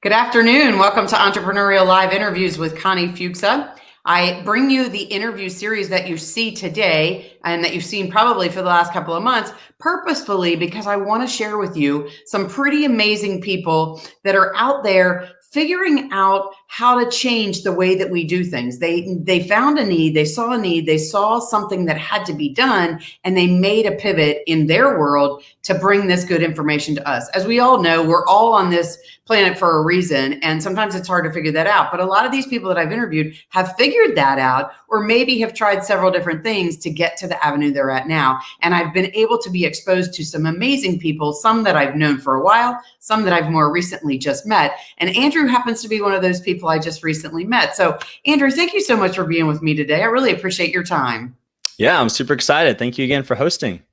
Good afternoon. Welcome to Entrepreneurial Live Interviews with Connie Fuchsa. I bring you the interview series that you see today and that you've seen probably for the last couple of months purposefully because I want to share with you some pretty amazing people that are out there figuring out how to change the way that we do things. They found a need, they saw something that had to be done, and they made a pivot in their world to bring this good information to us. As we all know, we're all on this planet for a reason, and sometimes it's hard to figure that out. But a lot of these people that I've interviewed have figured that out, or maybe have tried several different things to get to the avenue they're at now. And I've been able to be exposed to some amazing people, some that I've known for a while, some that I've more recently just met. And Andrew happens to be one of those people I just recently met. So Andrew, thank you so much for being with me today. I really appreciate your time. Yeah, I'm super excited. Thank you again for hosting.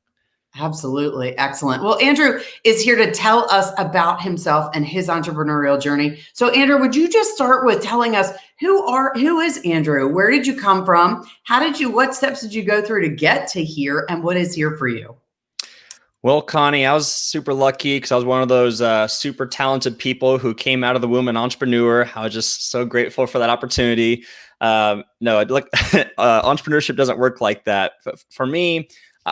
Absolutely. Excellent. Well, Andrew is here to tell us about himself and his entrepreneurial journey. So Andrew, would you just start with telling us who is Andrew? Where did you come from? What steps did you go through to get to here? And what is here for you? Well, Connie, I was super lucky because I was one of those super talented people who came out of the womb an entrepreneur. I was just so grateful for that opportunity. Entrepreneurship doesn't work like that. For me,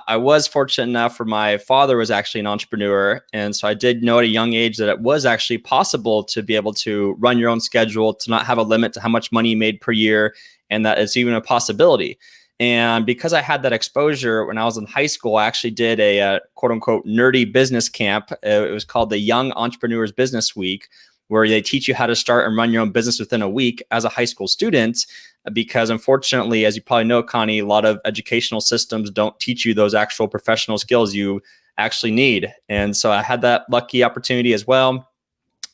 I was fortunate enough for my father was actually an entrepreneur. And so I did know at a young age that it was actually possible to be able to run your own schedule, to not have a limit to how much money you made per year, and that it's even a possibility. And because I had that exposure when I was in high school, I actually did a quote unquote nerdy business camp. It was called the Young Entrepreneurs Business Week, where they teach you how to start and run your own business within a week as a high school student. Because unfortunately, as you probably know, Connie, a lot of educational systems don't teach you those actual professional skills you actually need. And so I had that lucky opportunity as well.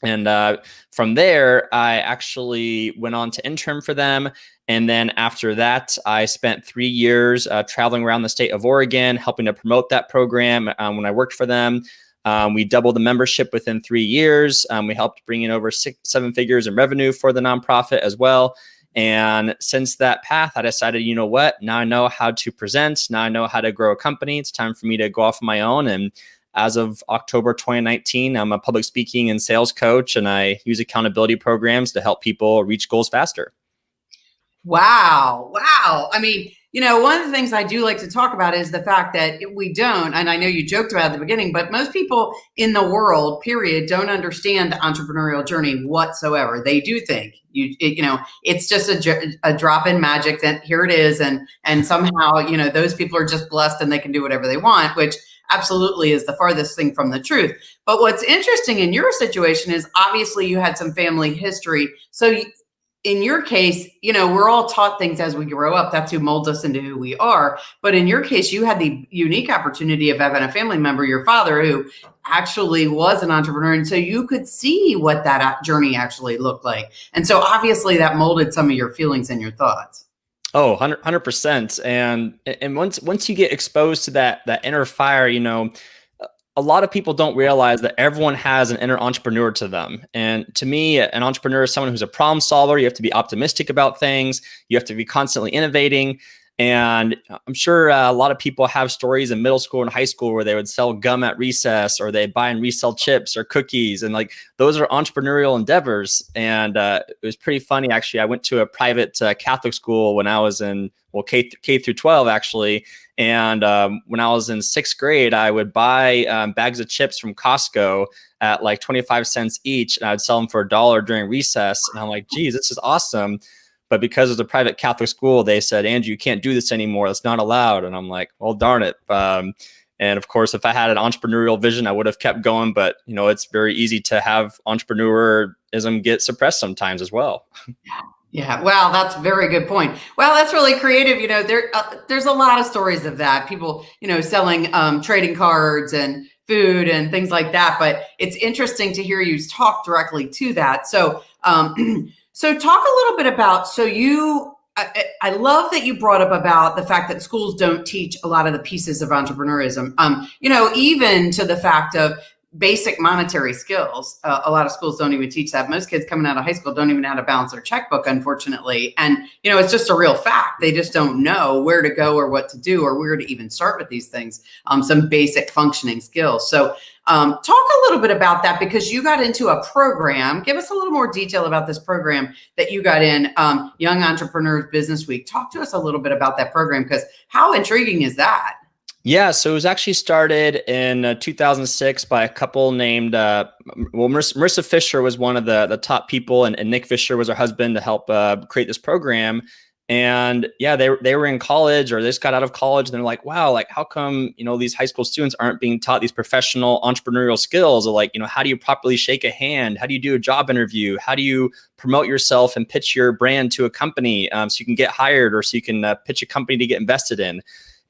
And from there, I actually went on to intern for them. And then after that, I spent 3 years traveling around the state of Oregon, helping to promote that program when I worked for them. We doubled the membership within 3 years. We helped bring in over 7 figures in revenue for the nonprofit as well. And since that path, I decided, you know what, now I know how to present. Now I know how to grow a company. It's time for me to go off on my own. And as of October 2019, I'm a public speaking and sales coach, and I use accountability programs to help people reach goals faster. Wow. I mean, one of the things I do like to talk about is the fact that we don't, and I know you joked about it at the beginning, but most people in the world, period, don't understand the entrepreneurial journey whatsoever. They do think it's just a drop in magic that here it is. And somehow, those people are just blessed and they can do whatever they want, which absolutely is the farthest thing from the truth. But what's interesting in your situation is obviously you had some family history. So in your case, we're all taught things as we grow up. That's who molds us into who we are. But in your case, you had the unique opportunity of having a family member, your father, who actually was an entrepreneur. And so you could see what that journey actually looked like. And so obviously that molded some of your feelings and your thoughts. Oh, 100%. And once you get exposed to that inner fire, a lot of people don't realize that everyone has an inner entrepreneur to them. And to me, an entrepreneur is someone who's a problem solver. You have to be optimistic about things. You have to be constantly innovating. And I'm sure a lot of people have stories in middle school and high school where they would sell gum at recess, or they buy and resell chips or cookies. And like, those are entrepreneurial endeavors. And it was pretty funny, actually. I went to a private Catholic school when I was in, K through 12, actually. And when I was in 6th grade, I would buy bags of chips from Costco at like 25 cents each. And I'd sell them for $1 during recess. And I'm like, geez, this is awesome. But because it was a private Catholic school, they said, Andrew, you can't do this anymore. That's not allowed. And I'm like, well, darn it. And of course, if I had an entrepreneurial vision, I would have kept going. But, it's very easy to have entrepreneurism get suppressed sometimes as well. Yeah. Wow. That's a very good point. Well, that's really creative. There's a lot of stories of that. People, selling trading cards and food and things like that. But it's interesting to hear you talk directly to that. So, so talk a little bit about, I love that you brought up about the fact that schools don't teach a lot of the pieces of entrepreneurism, even to the fact of basic monetary skills. A lot of schools don't even teach that. Most kids coming out of high school don't even know how to balance their checkbook, unfortunately. And, it's just a real fact. They just don't know where to go or what to do or where to even start with these things, some basic functioning skills. So talk a little bit about that, because you got into a program. Give us a little more detail about this program that you got in, Young Entrepreneurs Business Week. Talk to us a little bit about that program, because how intriguing is that? Yeah, so it was actually started in 2006 by a couple named, Marissa Fisher was one of the top people, and Nick Fisher was her husband to help create this program. And yeah, they were in college, or they just got out of college, and they're like, wow, like how come, these high school students aren't being taught these professional entrepreneurial skills? Or like, how do you properly shake a hand? How do you do a job interview? How do you promote yourself and pitch your brand to a company so you can get hired, or so you can pitch a company to get invested in?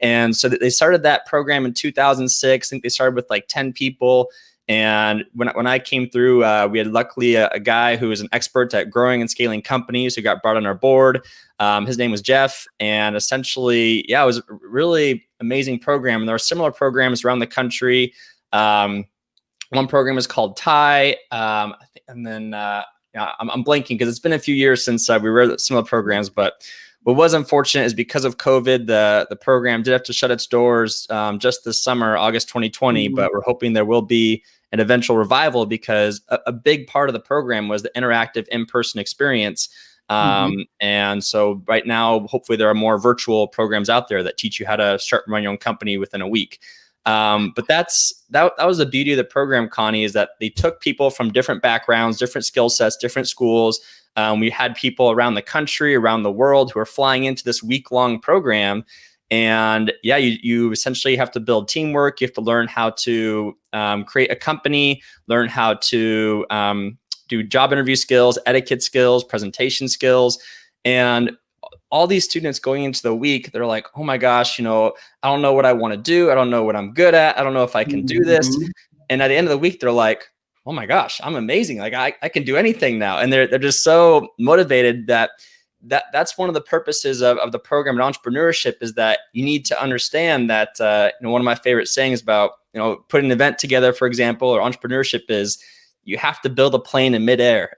And so they started that program in 2006. I think they started with like 10 people. And when I came through, we had luckily a guy who was an expert at growing and scaling companies who got brought on our board. His name was Jeff. And essentially, yeah, it was a really amazing program. And there are similar programs around the country. One program is called TIE. And then I'm blanking because it's been a few years since we read similar programs. But what was unfortunate is because of COVID, the program did have to shut its doors just this summer, August 2020. Mm-hmm. But we're hoping there will be an eventual revival, because a big part of the program was the interactive in-person experience. And so right now, hopefully there are more virtual programs out there that teach you how to start and run your own company within a week. But that was the beauty of the program, Connie, is that they took people from different backgrounds, different skill sets, different schools. We had people around the country, around the world, who are flying into this week-long program. And yeah, you essentially have to build teamwork. You have to learn how to create a company, learn how to do job interview skills, etiquette skills, presentation skills. And all these students going into the week, they're like, oh my gosh, I don't know what I want to do. I don't know what I'm good at. I don't know if I can do this. And at the end of the week, they're like, oh my gosh, I'm amazing. Like I can do anything now. And they're just so motivated that's one of the purposes of the program in entrepreneurship, is that you need to understand that, one of my favorite sayings about, putting an event together, for example, or entrepreneurship, is you have to build a plane in midair.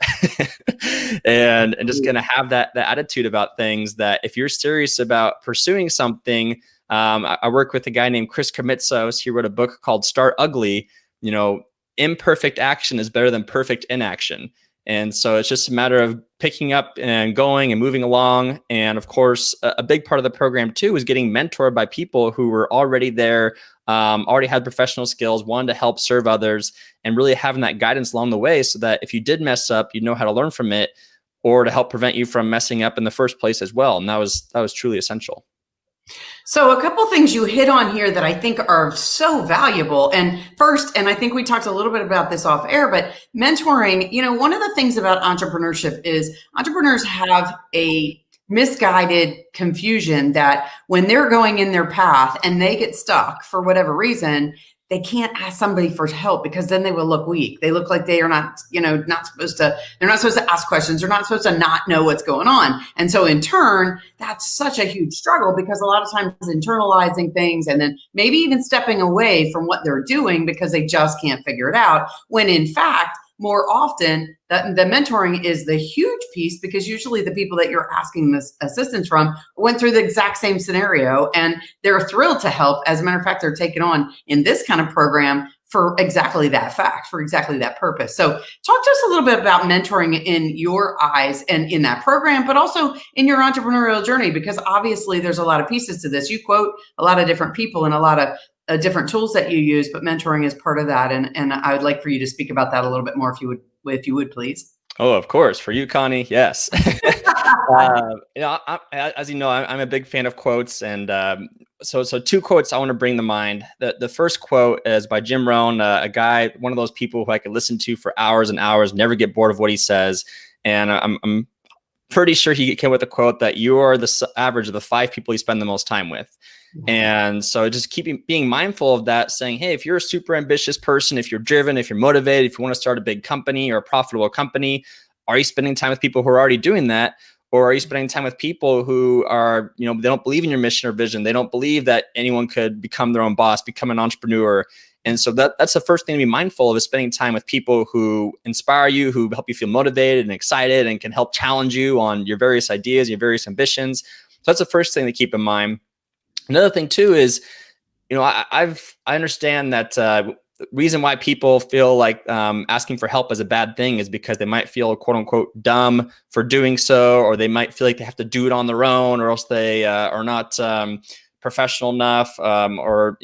and just going to have that attitude about things, that if you're serious about pursuing something, I work with a guy named Chris Krimitsos. He wrote a book called Start Ugly. Imperfect action is better than perfect inaction. And so it's just a matter of picking up and going and moving along. And of course, a big part of the program too is getting mentored by people who were already there, already had professional skills, wanted to help serve others, and really having that guidance along the way, so that if you did mess up, you know how to learn from it, or to help prevent you from messing up in the first place as well. And that was truly essential. So a couple things you hit on here that I think are so valuable. And first, and I think we talked a little bit about this off air, but mentoring, one of the things about entrepreneurship is entrepreneurs have a misguided confusion that when they're going in their path and they get stuck for whatever reason, they can't ask somebody for help, because then they will look weak. They look like they are not, they're not supposed to ask questions. They're not supposed to not know what's going on. And so in turn, that's such a huge struggle, because a lot of times internalizing things and then maybe even stepping away from what they're doing because they just can't figure it out. When in fact, more often, the mentoring is the huge piece, because usually the people that you're asking this assistance from went through the exact same scenario, and they're thrilled to help. As a matter of fact, they're taken on in this kind of program for exactly that fact, for exactly that purpose. So talk to us a little bit about mentoring in your eyes and in that program, but also in your entrepreneurial journey, because obviously there's a lot of pieces to this. You quote a lot of different people and a lot of different tools that you use, but mentoring is part of that. And I would like for you to speak about that a little bit more, if you would, please. Oh, of course. For you, Connie. Yes. As you know, I'm a big fan of quotes. And so two quotes I want to bring to mind. The first quote is by Jim Rohn, a guy, one of those people who I could listen to for hours and hours, never get bored of what he says. And I'm pretty sure he came with the quote that you are the average of the 5 people you spend the most time with. And so just being mindful of that, saying, hey, if you're a super ambitious person, if you're driven, if you're motivated, if you want to start a big company or a profitable company, are you spending time with people who are already doing that? Or are you spending time with people who are, they don't believe in your mission or vision? They don't believe that anyone could become their own boss, become an entrepreneur. And so that's the first thing to be mindful of, is spending time with people who inspire you, who help you feel motivated and excited and can help challenge you on your various ideas, your various ambitions. So that's the first thing to keep in mind. Another thing too is, I understand that the reason why people feel like asking for help is a bad thing is because they might feel quote unquote dumb for doing so, or they might feel like they have to do it on their own, or else they are not professional enough, or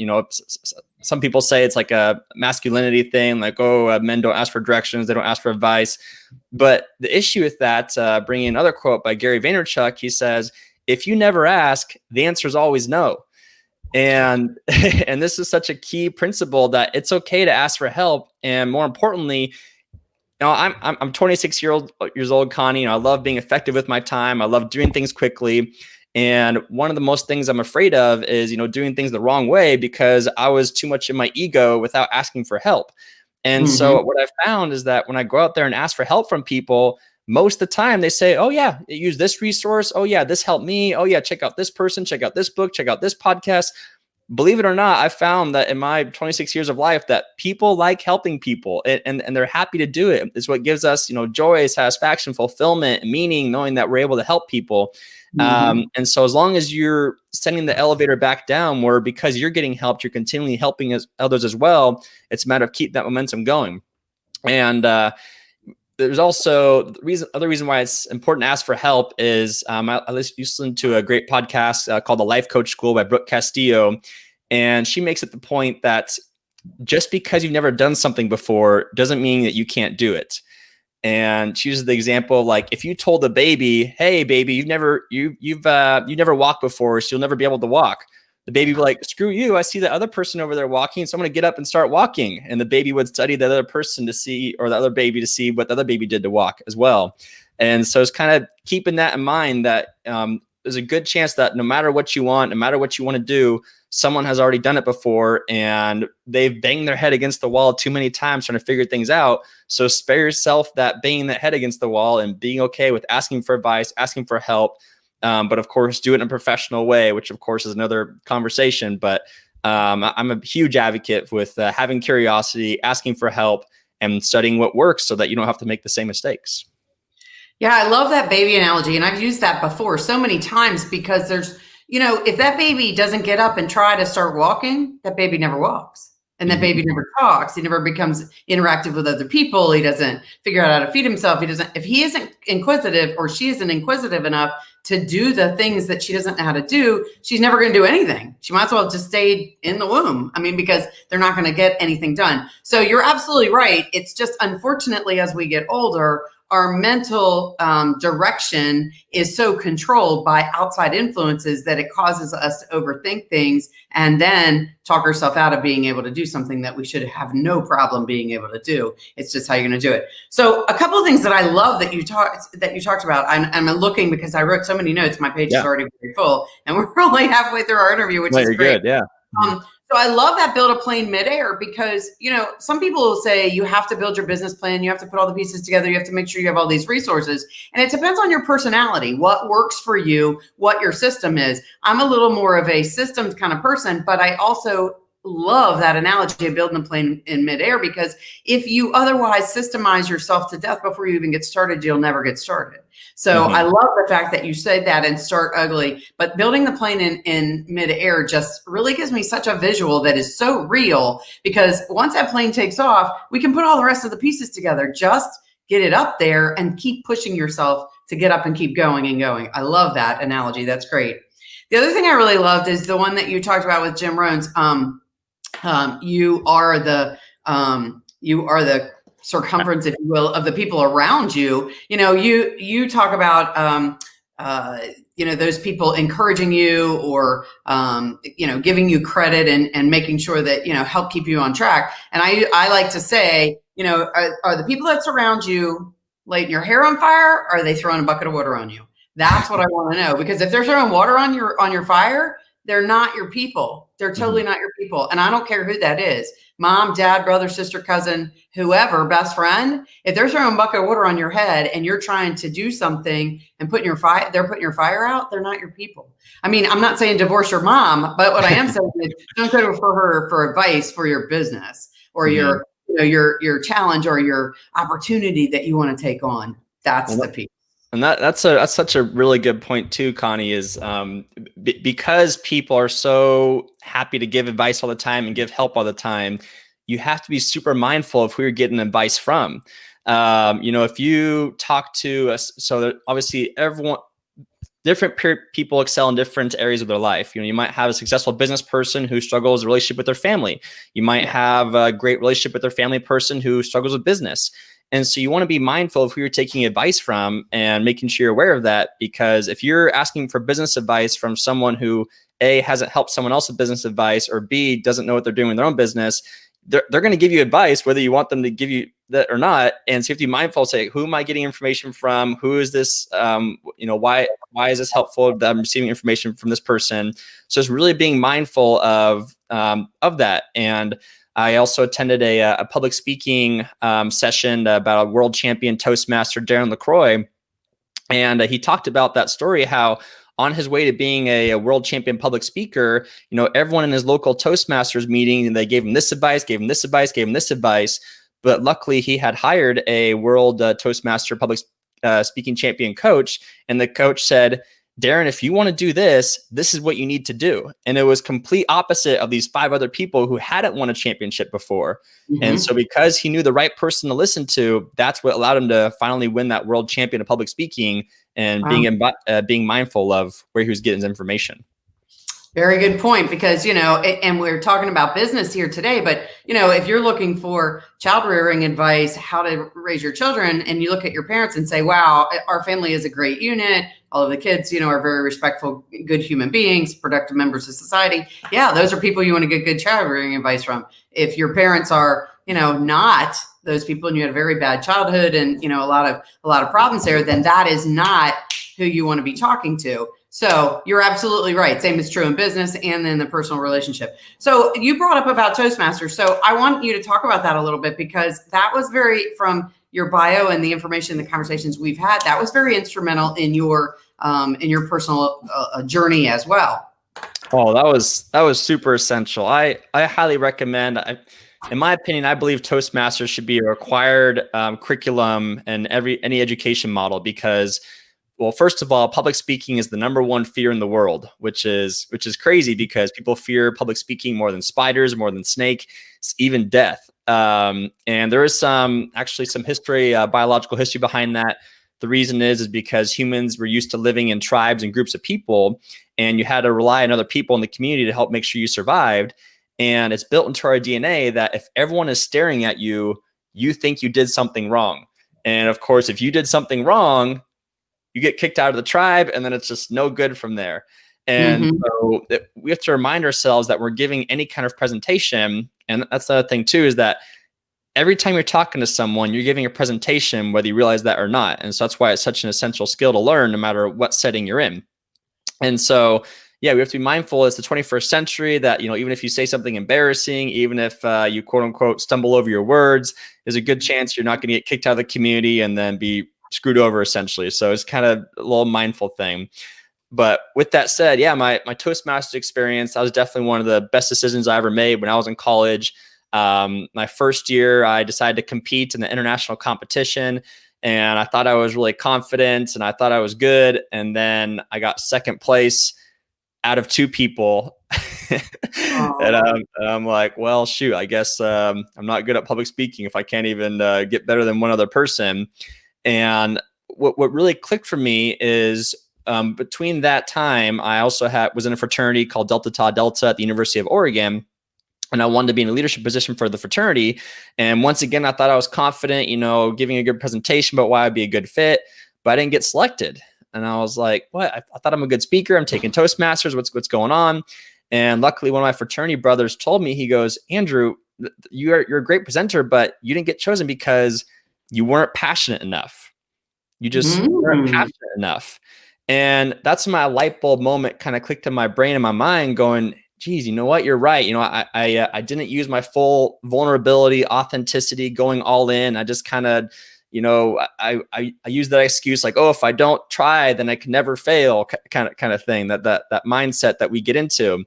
some people say it's like a masculinity thing, like, men don't ask for directions, they don't ask for advice. But the issue with that, bringing another quote by Gary Vaynerchuk, he says, if you never ask, the answer is always no. And this is such a key principle, that it's okay to ask for help. And more importantly, I'm 26 years old, Connie. I love being effective with my time. I love doing things quickly. And one of the most things I'm afraid of is, doing things the wrong way, because I was too much in my ego without asking for help. And so what I've found is that when I go out there and ask for help from people, most of the time they say, oh yeah, use this resource. Oh yeah, this helped me. Oh yeah, check out this person, check out this book, check out this podcast. Believe it or not, I found that in my 26 years of life that people like helping people, and they're happy to do it. It's what gives us, joy, satisfaction, fulfillment, meaning, knowing that we're able to help people. And so as long as you're sending the elevator back down, where because you're getting helped, you're continually helping others as well, it's a matter of keep that momentum going. And there's also other reason why it's important to ask for help is I listened to a great podcast called The Life Coach School by Brooke Castillo. And she makes it the point that just because you've never done something before doesn't mean that you can't do it. And she uses the example of, like, if you told a baby, hey baby, you've never walked before, so you'll never be able to walk. The baby would be like, screw you, I see the other person over there walking, so I'm going to get up and start walking. And the baby would study the other person to see, or the other baby to see what the other baby did to walk as well. And so it's kind of keeping that in mind, that there's a good chance that no matter what you want, no matter what you want to do, someone has already done it before, and they've banged their head against the wall too many times trying to figure things out. So spare yourself that banging that head against the wall, and being okay with asking for advice, asking for help. But of course, do it in a professional way, which of course is another conversation. But I'm a huge advocate with having curiosity, asking for help, and studying what works so that you don't have to make the same mistakes. Yeah, I love that baby analogy. And I've used that before so many times, because there's, if that baby doesn't get up and try to start walking, that baby never walks. And that baby never talks. He never becomes interactive with other people. He doesn't figure out how to feed himself. If he isn't inquisitive, or she isn't inquisitive enough to do the things that she doesn't know how to do, she's never going to do anything. She might as well have just stayed in the womb. Because they're not going to get anything done. So you're absolutely right. It's just, unfortunately, as we get older, our mental direction is so controlled by outside influences that it causes us to overthink things and then talk ourselves out of being able to do something that we should have no problem being able to do. It's just how you're going to do it. So a couple of things that I love that you talked about. I'm looking because I wrote so many notes. My page is already very full, and we're only halfway through our interview, which is great. Good, yeah. So I love that build a plane midair, because, some people will say you have to build your business plan. You have to put all the pieces together. You have to make sure you have all these resources. And it depends on your personality, what works for you, what your system is. I'm a little more of a systems kind of person, but I also love that analogy of building a plane in midair, because if you otherwise systemize yourself to death before you even get started, you'll never get started. So I love the fact that you said that, and start ugly, but building the plane in midair just really gives me such a visual that is so real, because once that plane takes off, we can put all the rest of the pieces together. Just get it up there and keep pushing yourself to get up and keep going and going. I love that analogy. That's great. The other thing I really loved is the one that you talked about with Jim Rohn's. You are the circumference, if you will, of the people around you. You talk about, those people encouraging you, or, giving you credit and making sure that, help keep you on track. And I like to say, are the people that surround you lighting your hair on fire? Or are they throwing a bucket of water on you? That's what I want to know, because if they're throwing water on your fire, they're not your people. They're totally Mm-hmm. not your people. And I don't care who that is. Mom, dad, brother, sister, cousin, whoever, best friend. If they're throwing a bucket of water on your head and you're trying to do something and putting your fire, they're putting your fire out. They're not your people. I mean, I'm not saying divorce your mom, but what I am saying is don't go to her for advice for your business or Mm-hmm. your challenge or your opportunity that you want to take on. That's Well, the piece. and that's such a really good point too, Connie, is because people are so happy to give advice all the time and give help all the time, you have to be super mindful of who you're getting advice from. If you talk to us, so that obviously different people excel in different areas of their life. You might have a successful business person who struggles a relationship with their family. You might have a great relationship with their family person who struggles with business. And so you want to be mindful of who you're taking advice from and making sure you're aware of that, because if you're asking for business advice from someone who A, hasn't helped someone else with business advice, or B, doesn't know what they're doing in their own business, they're going to give you advice whether you want them to give you that or not. And so you have to be mindful, say, who am I getting information from? Who is this? Why is this helpful that I'm receiving information from this person? So it's really being mindful of that. And I also attended a public speaking session about a world champion Toastmaster, Darren LaCroix. And he talked about that story, how on his way to being a world champion public speaker, everyone in his local Toastmasters meeting, and they gave him this advice, gave him this advice, gave him this advice. But luckily, he had hired a world Toastmaster public speaking champion coach. And the coach said, Darren, if you want to do this, this is what you need to do. And it was complete opposite of these 5 other people who hadn't won a championship before. Mm-hmm. And so because he knew the right person to listen to, that's what allowed him to finally win that world champion of public speaking and being mindful of where he was getting his information. Very good point, because, and we're talking about business here today, but, if you're looking for child rearing advice, how to raise your children, and you look at your parents and say, wow, our family is a great unit. All of the kids, are very respectful, good human beings, productive members of society. Yeah, those are people you want to get good child rearing advice from. If your parents are, not those people and you had a very bad childhood and, a lot of problems there, then that is not who you want to be talking to. So you're absolutely right. Same is true in business and in the personal relationship. So you brought up about Toastmasters. So I want you to talk about that a little bit, because that was from your bio and the information, the conversations we've had, that was very instrumental in your personal journey as well. Oh, that was super essential. I highly recommend. In my opinion, I believe Toastmasters should be a required curriculum in any education model, because, well, first of all, public speaking is the number 1 fear in the world, which is crazy, because people fear public speaking more than spiders, more than snake, even death. And there is some history, biological history behind that. The reason is because humans were used to living in tribes and groups of people, and you had to rely on other people in the community to help make sure you survived. And it's built into our DNA that if everyone is staring at you, you think you did something wrong. And of course, if you did something wrong, you get kicked out of the tribe, and then it's just no good from there. And so we have to remind ourselves that we're giving any kind of presentation. And that's the other thing too, is that every time you're talking to someone, you're giving a presentation, whether you realize that or not. And so that's why it's such an essential skill to learn, no matter what setting you're in. And so, yeah, we have to be mindful. It's the 21st century that, even if you say something embarrassing, even if you quote unquote stumble over your words, there's a good chance you're not going to get kicked out of the community and then be screwed over, essentially. So it's kind of a little mindful thing. But with that said, yeah, my Toastmasters experience, that was definitely one of the best decisions I ever made when I was in college. My first year, I decided to compete in the international competition, and I thought I was really confident and I thought I was good. And then I got second place out of 2 people. And I'm like, well, shoot, I guess I'm not good at public speaking if I can't even get better than one other person. And what really clicked for me is between that time, I also was in a fraternity called Delta Tau Delta at the University of Oregon. And I wanted to be in a leadership position for the fraternity. And once again, I thought I was confident, giving a good presentation about why I'd be a good fit, but I didn't get selected. And I was like, what? I thought I'm a good speaker. I'm taking Toastmasters. What's going on? And luckily, one of my fraternity brothers told me, he goes, Andrew, you're a great presenter, but you didn't get chosen because you weren't passionate enough. You just weren't passionate enough. And that's my light bulb moment kind of clicked in my brain and my mind going, geez, you know what? You're right. I didn't use my full vulnerability, authenticity, going all in. I just kind of, I use that excuse like, oh, if I don't try, then I can never fail, kind of thing. That mindset that we get into.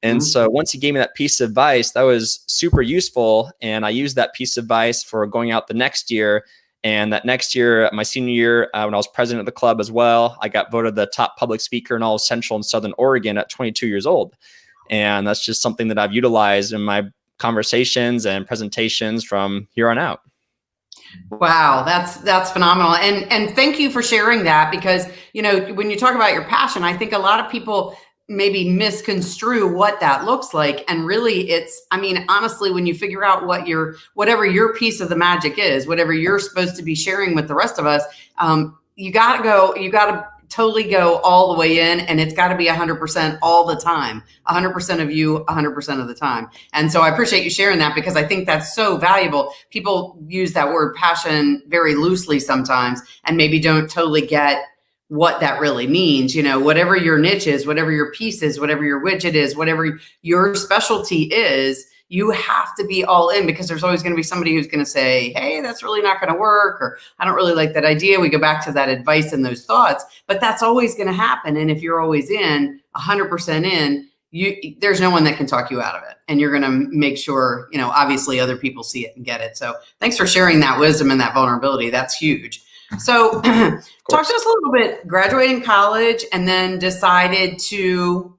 And so once he gave me that piece of advice, that was super useful. And I used that piece of advice for going out the next year. And that next year, my senior year, when I was president of the club as well, I got voted the top public speaker in all of Central and Southern Oregon at 22 years old. And that's just something that I've utilized in my conversations and presentations from here on out. Wow, that's phenomenal. And thank you for sharing that, because, when you talk about your passion, I think a lot of people maybe misconstrue what that looks like. And really honestly, when you figure out whatever your piece of the magic is, whatever you're supposed to be sharing with the rest of us, you got to totally go all the way in, and it's got to be 100% all the time, 100% of you, 100% of the time. And so I appreciate you sharing that, because I think that's so valuable. People use that word passion very loosely sometimes and maybe don't totally get what that really means. Whatever your niche is, whatever your piece is, whatever your widget is, whatever your specialty is, you have to be all in, because there's always going to be somebody who's going to say, hey, that's really not going to work, or I don't really like that idea. We go back to that advice and those thoughts, but that's always going to happen. And if you're always in 100% in, there's no one that can talk you out of it. And you're going to make sure, obviously other people see it and get it. So thanks for sharing that wisdom and that vulnerability. That's huge. So talk to us a little bit, graduating college and then decided to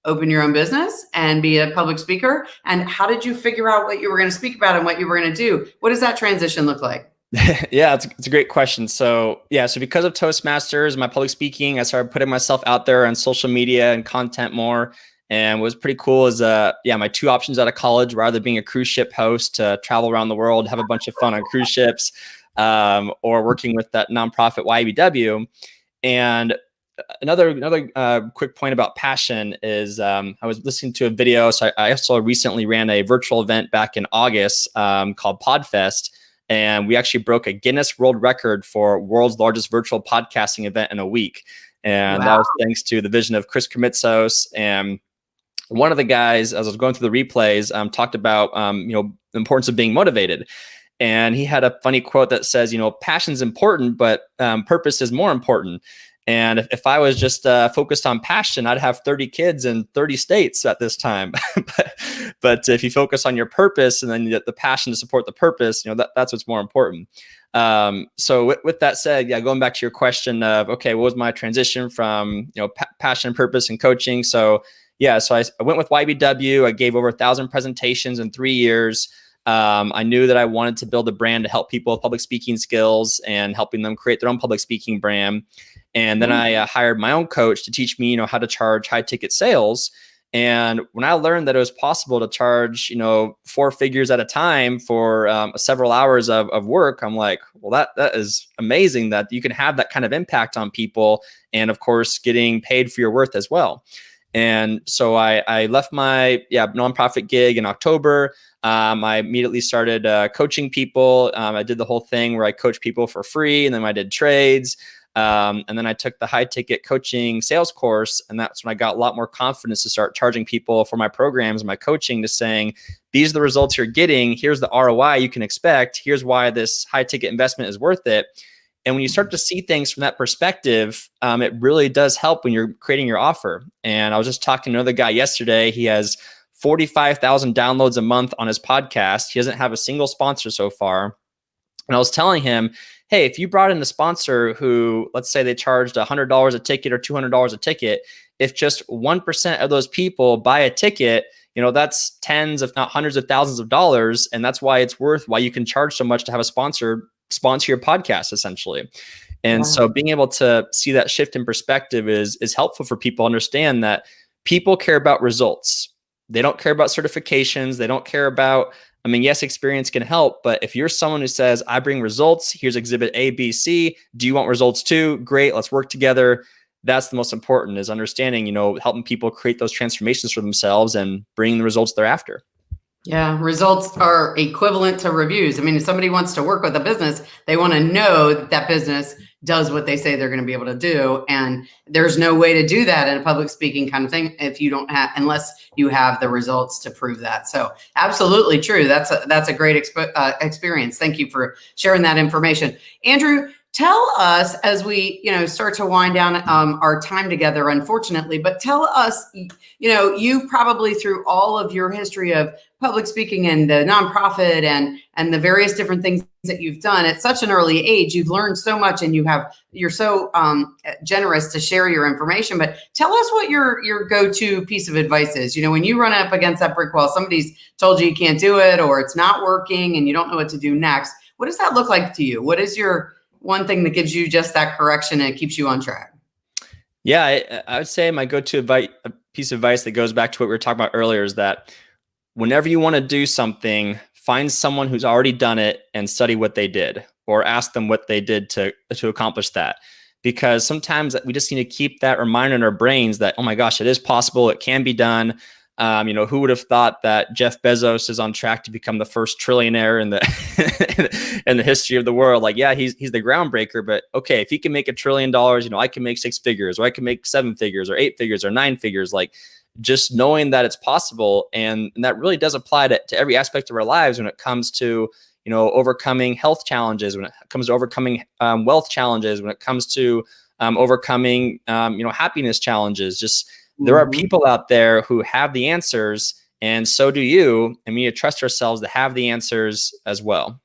open your own business and be a public speaker. And how did you figure out what you were going to speak about and what you were going to do? What does that transition look like? Yeah, it's a great question. So because of Toastmasters, my public speaking, I started putting myself out there on social media and content more. And what was pretty cool is, my two options out of college were either being a cruise ship host to travel around the world, have a bunch of fun on cruise ships, or working with that nonprofit YBW. And another quick point about passion is I was listening to a video. So I also recently ran a virtual event back in August called Podfest. And we actually broke a Guinness World Record for world's largest virtual podcasting event in a week. And that was thanks to the vision of Chris Krimitsos. And one of the guys, as I was going through the replays, talked about the importance of being motivated. And he had a funny quote that says, passion's important, but purpose is more important. And if I was just focused on passion, I'd have 30 kids in 30 states at this time. but if you focus on your purpose and then you get the passion to support the purpose, that's what's more important. So with that said, going back to your question of, okay, what was my transition from, passion, purpose, and coaching? So I went with YBW. I gave over 1,000 presentations in 3 years. I knew that I wanted to build a brand to help people with public speaking skills and helping them create their own public speaking brand. And then I hired my own coach to teach me, how to charge high ticket sales. And when I learned that it was possible to charge, 4 figures at a time for several hours of work, I'm like, well, that is amazing that you can have that kind of impact on people. And of course, getting paid for your worth as well. And so I left my nonprofit gig in October. I immediately started coaching people. I did the whole thing where I coach people for free, and then I did trades. And then I took the high ticket coaching sales course. And that's when I got a lot more confidence to start charging people for my programs, my coaching, to saying, these are the results you're getting. Here's the ROI you can expect. Here's why this high ticket investment is worth it. And when you start to see things from that perspective, it really does help when you're creating your offer. And I was just talking to another guy yesterday. He has 45,000 downloads a month on his podcast. He doesn't have a single sponsor so far. And I was telling him, hey, if you brought in a sponsor who, let's say they charged $100 a ticket or $200 a ticket, if just 1% of those people buy a ticket, that's tens, if not hundreds of thousands of dollars. And that's why it's worth why you can charge so much to have a sponsor your podcast, essentially. And so being able to see that shift in perspective is helpful for people to understand that people care about results. They don't care about certifications. They don't care about, yes, experience can help, but if you're someone who says, I bring results, here's exhibit A, B, C, do you want results too? Great, let's work together. That's the most important, is understanding, helping people create those transformations for themselves and bring the results they're after. Yeah, results are equivalent to reviews. If somebody wants to work with a business, they want to know that business does what they say they're going to be able to do. And there's no way to do that in a public speaking kind of thing if you don't have, unless you have the results to prove that. So absolutely true. That's a great experience. Thank you for sharing that information. Andrew, tell us, as we, start to wind down our time together, unfortunately, but tell us, you've probably, through all of your history of public speaking and the nonprofit and the various different things that you've done at such an early age, you've learned so much, and you're so generous to share your information. But tell us what your go-to piece of advice is. When you run up against that brick wall, somebody's told you can't do it, or it's not working and you don't know what to do next. What does that look like to you? What is your one thing that gives you just that correction and keeps you on track? Yeah, I would say my go-to piece of advice that goes back to what we were talking about earlier is that whenever you want to do something, find someone who's already done it and study what they did, or ask them what they did to accomplish that. Because sometimes we just need to keep that reminder in our brains that, oh my gosh, it is possible. It can be done. Who would have thought that Jeff Bezos is on track to become the first trillionaire in the in the history of the world? Like, yeah, he's the groundbreaker, but okay, if he can make $1 trillion, I can make 6 figures, or I can make 7 figures, or 8 figures, or 9 figures. Like, just knowing that it's possible, and that really does apply to every aspect of our lives when it comes to overcoming health challenges, when it comes to overcoming wealth challenges, when it comes to overcoming happiness challenges. Just there are people out there who have the answers, and so do you. And we need to trust ourselves to have the answers as well.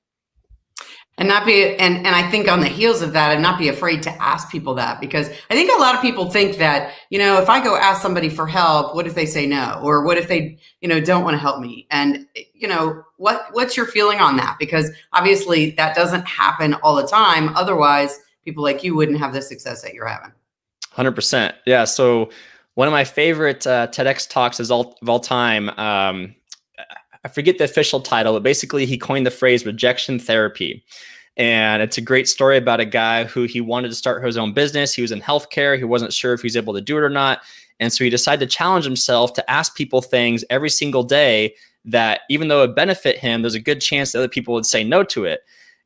And not be, and I think on the heels of that, and not be afraid to ask people that, because I think a lot of people think that, if I go ask somebody for help, what if they say no? Or what if they, don't want to help me? And, what's your feeling on that? Because obviously that doesn't happen all the time. Otherwise, people like you wouldn't have the success that you're having. 100%. Yeah. So one of my favorite TEDx talks of all time, I forget the official title, but basically he coined the phrase rejection therapy. And it's a great story about a guy who he wanted to start his own business. He was in healthcare. He wasn't sure if he was able to do it or not. And so he decided to challenge himself to ask people things every single day that, even though it benefit him, there's a good chance that other people would say no to it.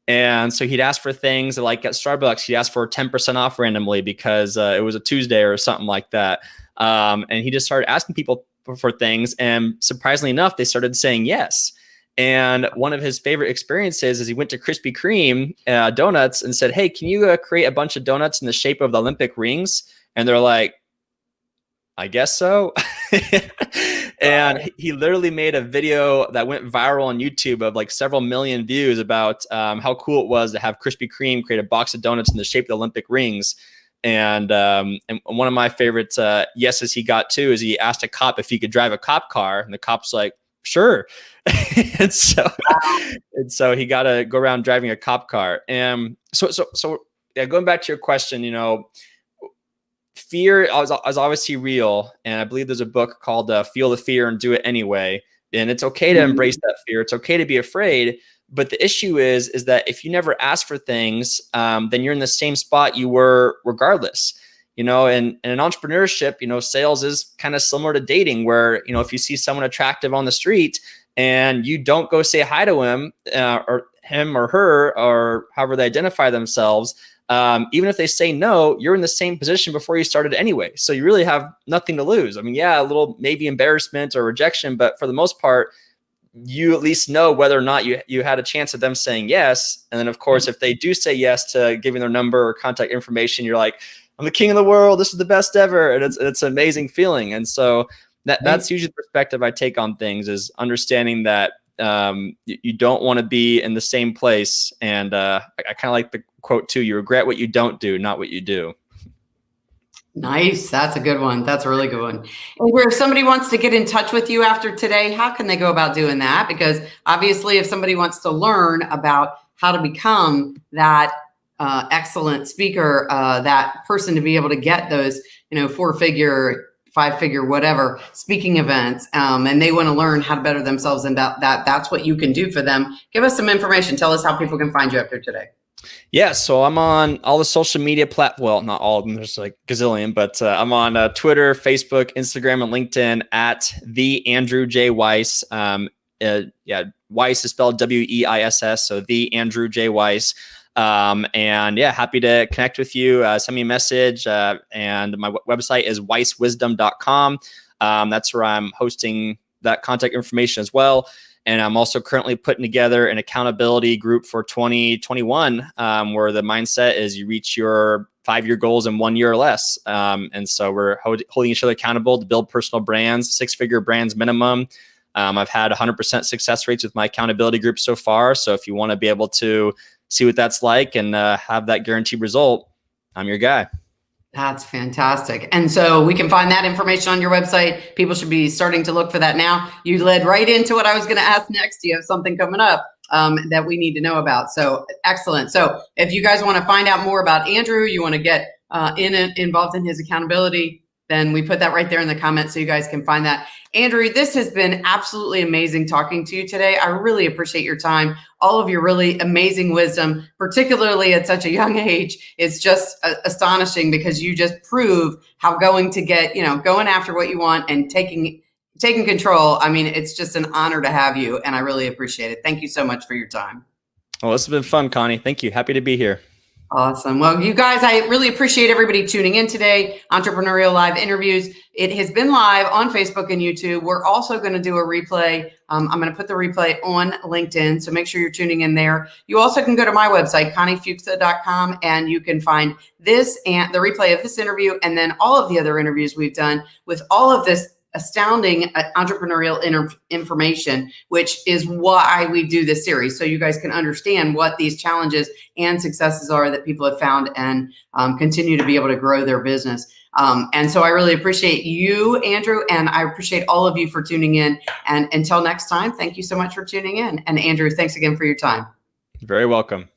And so he'd ask for things like at Starbucks, he'd ask for 10% off randomly because it was a Tuesday or something like that. And he just started asking people for things, and surprisingly enough, they started saying yes. And one of his favorite experiences is he went to Krispy Kreme donuts and said, "Hey, can you create a bunch of donuts in the shape of the Olympic rings?" And they're like, "I guess so." And he literally made a video that went viral on YouTube of like several million views about how cool it was to have Krispy Kreme create a box of donuts in the shape of the Olympic rings. And one of my favorite yeses he got too is he asked a cop if he could drive a cop car, and the cop's like, "Sure." and so he got to go around driving a cop car. And so yeah, going back to your question, fear is obviously real, and I believe there's a book called "Feel the Fear and Do It Anyway." And it's okay to embrace that fear. It's okay to be afraid. But the issue is that if you never ask for things, then you're in the same spot you were regardless. And in entrepreneurship, sales is kind of similar to dating, where, if you see someone attractive on the street and you don't go say hi to him or him or her, or however they identify themselves, even if they say no, you're in the same position before you started anyway. So you really have nothing to lose. I mean, yeah, a little maybe embarrassment or rejection, but for the most part, you at least know whether or not you had a chance of them saying yes. And then, of course, if they do say yes to giving their number or contact information, you're like, "I'm the king of the world. This is the best ever." And it's an amazing feeling. And so that's usually the perspective I take on things, is understanding that you don't want to be in the same place. And I kind of like the quote too: "You regret what you don't do, not what you do." Nice. That's a good one. That's a really good one. And where if somebody wants to get in touch with you after today, how can they go about doing that? Because obviously, if somebody wants to learn about how to become that excellent speaker, that person to be able to get those, 4-figure, 5-figure, whatever speaking events, and they want to learn how to better themselves, and that's what you can do for them. Give us some information. Tell us how people can find you after today. Yeah, so I'm on all the social media well, not all of them, there's like a gazillion, but I'm on Twitter, Facebook, Instagram, and LinkedIn at the Andrew J. Weiss. Weiss is spelled Weiss, so the Andrew J. Weiss. And yeah, happy to connect with you. Send me a message. And my website is weisswisdom.com. That's where I'm hosting that contact information as well. And I'm also currently putting together an accountability group for 2021, where the mindset is you reach your 5-year goals in 1 year or less. And so we're holding each other accountable to build personal brands, 6-figure brands minimum. I've had 100% success rates with my accountability group so far. So if you want to be able to see what that's like and have that guaranteed result, I'm your guy. That's fantastic. And so we can find that information on your website. People should be starting to look for that now. You led right into what I was going to ask next. You have something coming up that we need to know about. So excellent. So if you guys want to find out more about Andrew, you want to get involved in his accountability, then we put that right there in the comments so you guys can find that. Andrew, this has been absolutely amazing talking to you today. I really appreciate your time, all of your really amazing wisdom, particularly at such a young age. It's just astonishing because you just prove how going after what you want and taking control. I mean, it's just an honor to have you, and I really appreciate it. Thank you so much for your time. Well, this has been fun, Connie. Thank you. Happy to be here. Awesome. Well, you guys, I really appreciate everybody tuning in today. Entrepreneurial Live Interviews. It has been live on Facebook and YouTube. We're also going to do a replay. I'm going to put the replay on LinkedIn, so make sure you're tuning in there. You also can go to my website, conniefuchsa.com, and you can find this and the replay of this interview and then all of the other interviews we've done with all of this astounding entrepreneurial information, which is why we do this series. So you guys can understand what these challenges and successes are that people have found and continue to be able to grow their business. And so I really appreciate you, Andrew, and I appreciate all of you for tuning in. And until next time, thank you so much for tuning in. And Andrew, thanks again for your time. Very welcome.